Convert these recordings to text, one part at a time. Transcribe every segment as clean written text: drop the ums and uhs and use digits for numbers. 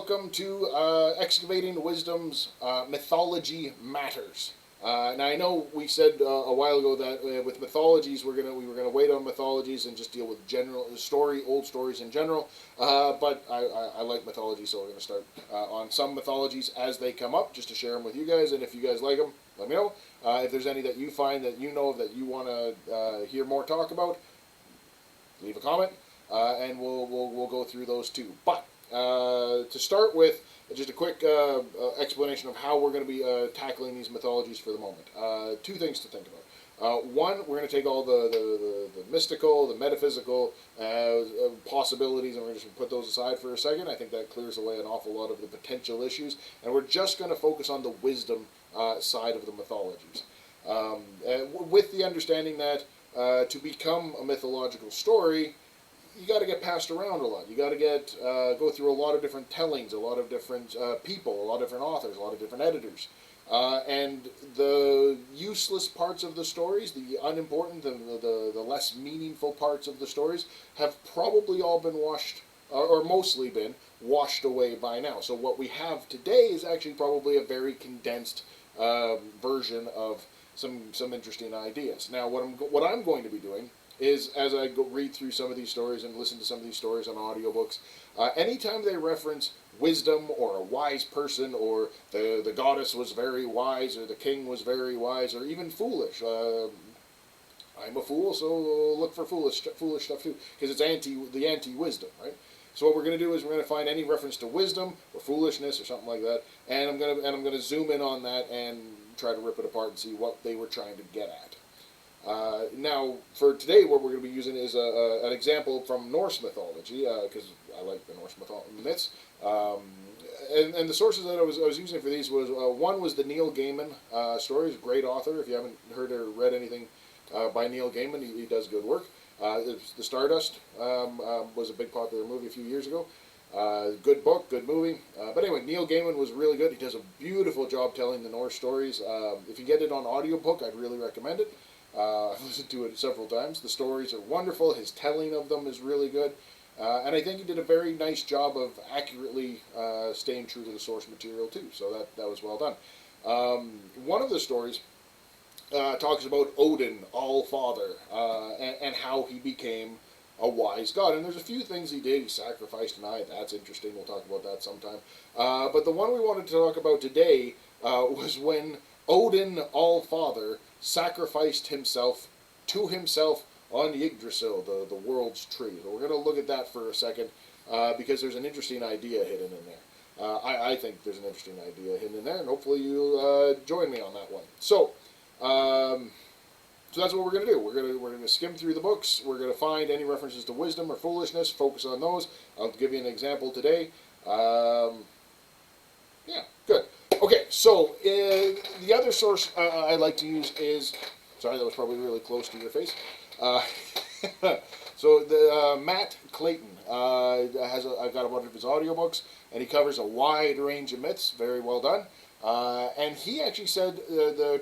welcome to Excavating Wisdom's Mythology Matters. Now I know we said a while ago that with mythologies we were gonna wait on mythologies and just deal with old stories in general. But I like mythology, so we're gonna start on some mythologies as they come up, just to share them with you guys. And if you guys like them, let me know. If there's any that you find that you know of that you want to hear more talk about, leave a comment, and we'll go through those too. But to start with, just a quick explanation of how we're going to be tackling these mythologies for the moment. Two things to think about. One, we're going to take all the mystical, the metaphysical possibilities, and we're just going to put those aside for a second. I think that clears away an awful lot of the potential issues, and we're just going to focus on the wisdom side of the mythologies, with the understanding that to become a mythological story, you got to get passed around a lot. You got to get go through a lot of different tellings, a lot of different people, a lot of different authors, a lot of different editors, and the useless parts of the stories, the unimportant, the less meaningful parts of the stories, have probably all been washed, or mostly been washed away by now. So what we have today is actually probably a very condensed version of some interesting ideas. Now, what I'm going to be doing is, as I read through some of these stories and listen to some of these stories on audiobooks, anytime they reference wisdom or a wise person, or the goddess was very wise, or the king was very wise, or even foolish, I'm a fool, so look for foolish stuff too, because it's the anti-wisdom, right? So what we're going to do is we're going to find any reference to wisdom or foolishness or something like that, and I'm going to zoom in on that and try to rip it apart and see what they were trying to get at. Now, for today, what we're going to be using is an example from Norse mythology, because I like the Norse myths. And the sources that I was using for these was, one was the Neil Gaiman stories, great author. If you haven't heard or read anything by Neil Gaiman, he does good work. The Stardust was a big popular movie a few years ago. Good book, good movie. But anyway, Neil Gaiman was really good. He does a beautiful job telling the Norse stories. If you get it on audiobook, I'd really recommend it. I've listened to it several times. The stories are wonderful. His telling of them is really good. And I think he did a very nice job of accurately staying true to the source material too. So that was well done. One of the stories talks about Odin Allfather and how he became a wise god. And there's a few things he did. He sacrificed an eye. That's interesting. We'll talk about that sometime. But the one we wanted to talk about today was when Odin Allfather sacrificed himself to himself on Yggdrasil, the world's tree. So we're going to look at that for a second, because there's an interesting idea hidden in there. I think there's an interesting idea hidden in there, and hopefully you'll join me on that one. So that's what we're going to do. We're going to skim through the books. We're going to find any references to wisdom or foolishness, focus on those. I'll give you an example today. Yeah, good. Okay, so the other source I like to use is, sorry, that was probably really close to your face. So the Matt Clayton I've got a bunch of his audiobooks, and he covers a wide range of myths. Very well done. And he actually said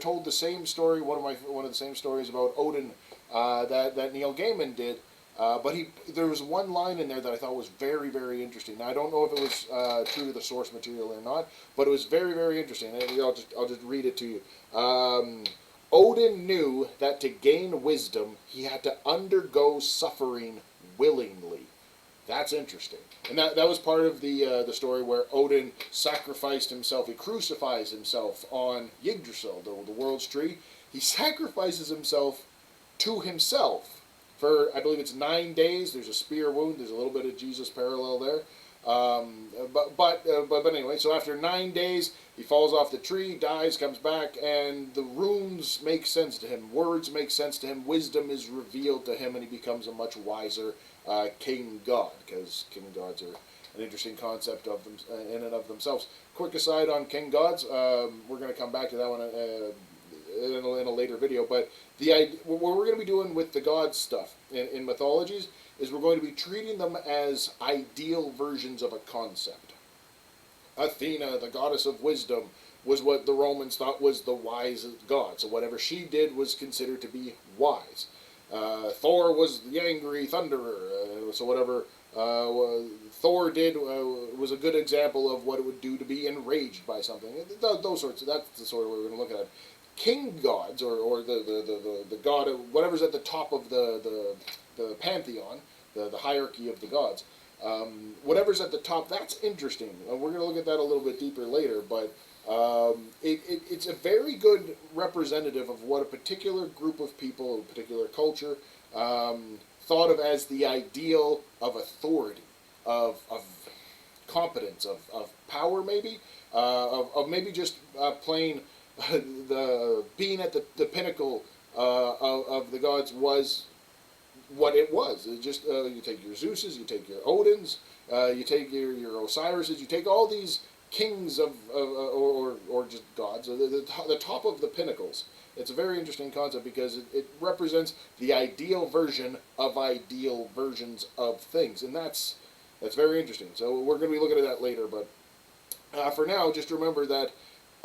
told the same story, one of the same stories about Odin that Neil Gaiman did. But there was one line in there that I thought was very, very interesting. Now, I don't know if it was true to the source material or not, but it was very, very interesting. And I'll just read it to you. Odin knew that to gain wisdom, he had to undergo suffering willingly. That's interesting. And that was part of the story where Odin sacrificed himself. He crucifies himself on Yggdrasil, the world's tree. He sacrifices himself to himself for, I believe it's 9 days. There's a spear wound. There's a little bit of Jesus parallel there. But anyway, so after 9 days, he falls off the tree, dies, comes back, and the runes make sense to him. Words make sense to him. Wisdom is revealed to him, and he becomes a much wiser king god, because king gods are an interesting concept of them in and of themselves. Quick aside on king gods, we're going to come back to that one in a later video, but what we're going to be doing with the gods stuff in mythologies is we're going to be treating them as ideal versions of a concept. Athena, the goddess of wisdom, was what the Romans thought was the wise god, so whatever she did was considered to be wise. Thor was the angry thunderer, so whatever Thor did was a good example of what it would do to be enraged by something. Those sorts. That's the sort of way we're going to look at it. King gods, or the god, whatever's at the top of the pantheon, the hierarchy of the gods. Whatever's at the top, that's interesting. We're going to look at that a little bit deeper later, but it's a very good representative of what a particular group of people, a particular culture, thought of as the ideal of authority, of competence, of power, maybe, of maybe just plain the being at the pinnacle of the gods was what it was. It just you take your Zeuses, you take your Odins, you take your Osiris's, you take all these kings or just gods, the top of the pinnacles. It's a very interesting concept because it represents the ideal version of ideal versions of things, and that's very interesting. So we're going to be looking at that later, but for now, just remember that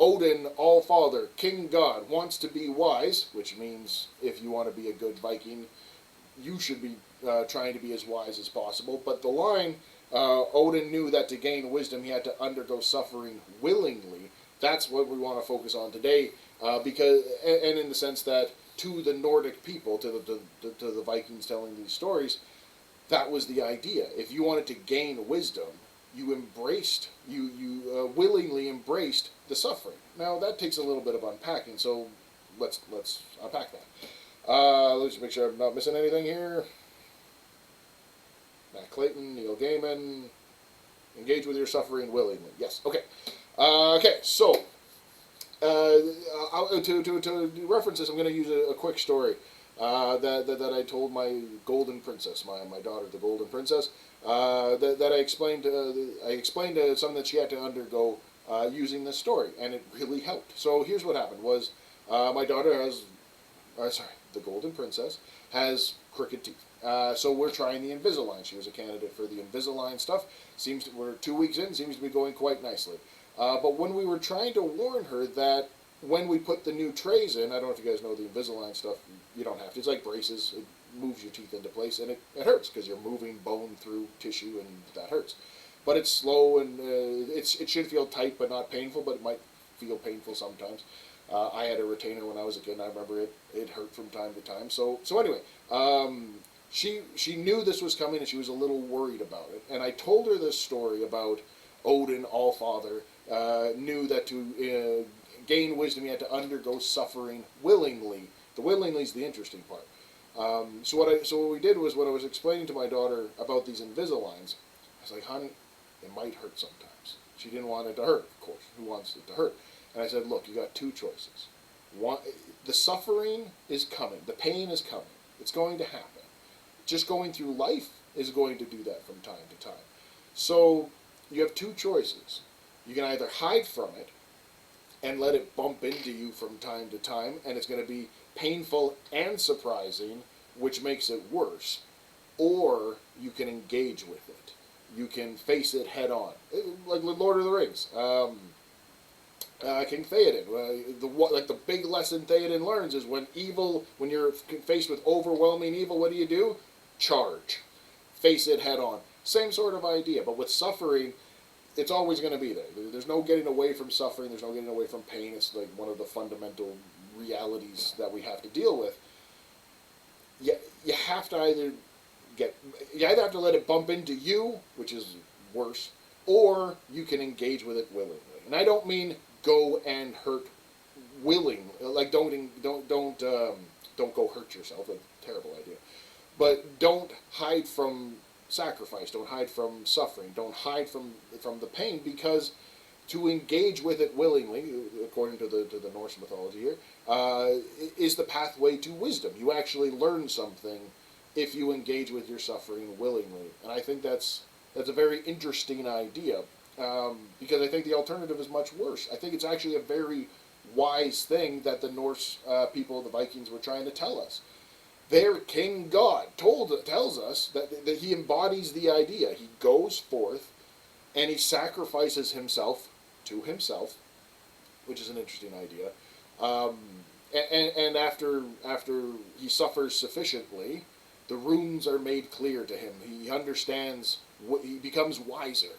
Odin Allfather, King God, wants to be wise, which means if you want to be a good Viking, you should be trying to be as wise as possible. But the line, Odin knew that to gain wisdom he had to undergo suffering willingly. That's what we want to focus on today, because and in the sense that to the Nordic people, to the Vikings telling these stories, that was the idea. If you wanted to gain wisdom, you willingly embraced the suffering. Now that takes a little bit of unpacking, so let's unpack that. Let's make sure I'm not missing anything here. Matt Clayton, Neil Gaiman, engage with your suffering willingly. Yes, okay. So to reference this, I'm going to use a quick story that I told my golden princess, my daughter, the golden princess, that I explained something that she had to undergo using this story, and it really helped. So here's what happened: was my daughter has, the golden princess has crooked teeth. So we're trying the Invisalign. She was a candidate for the Invisalign stuff. We're 2 weeks in. Seems to be going quite nicely. But when we were trying to warn her that when we put the new trays in, I don't know if you guys know the Invisalign stuff. You don't have to. It's like braces. It moves your teeth into place, and it hurts because you're moving bone through tissue, and that hurts. But it's slow, and it should feel tight but not painful, but it might feel painful sometimes. I had a retainer when I was a kid, and I remember it hurt from time to time. So anyway, she knew this was coming, and she was a little worried about it. And I told her this story about Odin Allfather knew that to gain wisdom, he had to undergo suffering willingly. The willingly is the interesting part. So what we did was, when I was explaining to my daughter about these Invisaligns, I was like, honey, it might hurt sometimes. She didn't want it to hurt, of course. Who wants it to hurt? And I said, look, you got two choices. One, the suffering is coming. The pain is coming. It's going to happen. Just going through life is going to do that from time to time. So you have two choices. You can either hide from it and let it bump into you from time to time, and it's going to be painful and surprising, which makes it worse. Or you can engage with it. You can face it head on. Like Lord of the Rings. King Theoden. The big lesson Theoden learns is when you're faced with overwhelming evil, what do? Charge. Face it head on. Same sort of idea, but with suffering, it's always going to be there. There's no getting away from suffering. There's no getting away from pain. It's like one of the fundamental realities that we have to deal with. You have to either have to let it bump into you, which is worse, or you can engage with it willingly. And I don't mean go and hurt willingly. Like don't go hurt yourself. That's a terrible idea. But don't hide from sacrifice. Don't hide from suffering. Don't hide from the pain, because to engage with it willingly, according to the Norse mythology here, is the pathway to wisdom. You actually learn something if you engage with your suffering willingly. And I think that's a very interesting idea, because I think the alternative is much worse. I think it's actually a very wise thing that the Norse people, the Vikings, were trying to tell us. Their king God tells us that he embodies the idea. He goes forth and he sacrifices himself to himself, which is an interesting idea. And after he suffers sufficiently, the runes are made clear to him. He understands, he becomes wiser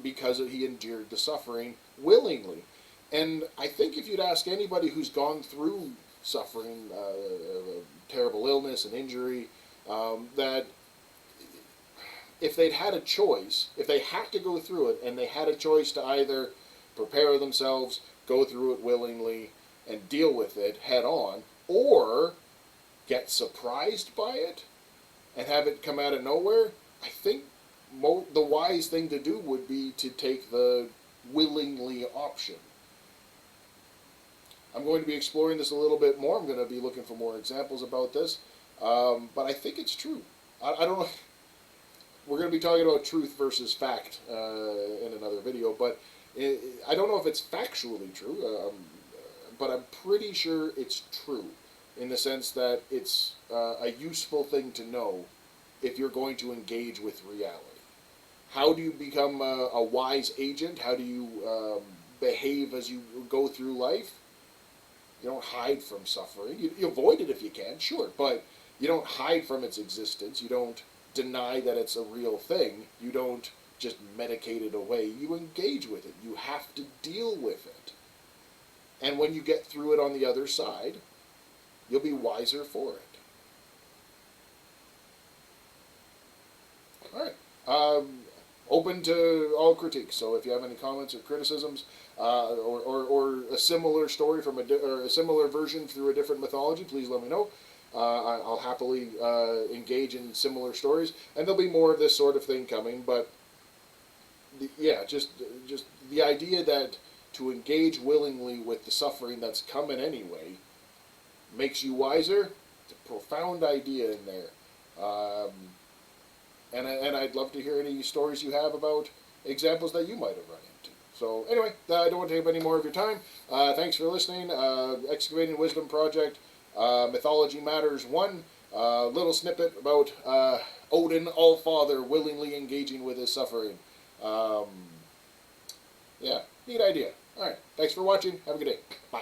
because he endured the suffering willingly. And I think if you'd ask anybody who's gone through suffering, terrible illness and injury, that if they'd had a choice, if they had to go through it, and they had a choice to either prepare themselves, go through it willingly, and deal with it head on, or get surprised by it and have it come out of nowhere, I think the wise thing to do would be to take the willingly option. I'm going to be exploring this a little bit more. I'm going to be looking for more examples about this, but I think it's true. I don't know. We're going to be talking about truth versus fact in another video, but I don't know if it's factually true, but I'm pretty sure it's true in the sense that it's a useful thing to know if you're going to engage with reality. How do you become a wise agent? How do you behave as you go through life? You don't hide from suffering. You avoid it if you can, sure, but you don't hide from its existence. You don't deny that it's a real thing. You don't just medicate it away. You engage with it. You have to deal with it. And when you get through it on the other side, you'll be wiser for it. All right. Open to all critiques. So if you have any comments or criticisms, or a similar story from or a similar version through a different mythology, please let me know. I'll happily engage in similar stories, and there'll be more of this sort of thing coming. But yeah, just the idea that to engage willingly with the suffering that's coming anyway makes you wiser. It's a profound idea in there. And I'd love to hear any stories you have about examples that you might have run into. So anyway, I don't want to take up any more of your time. Thanks for listening. Excavating Wisdom Project, Mythology Matters 1. Little snippet about Odin Allfather willingly engaging with his suffering. Yeah, neat idea. All right, thanks for watching. Have a good day. Bye.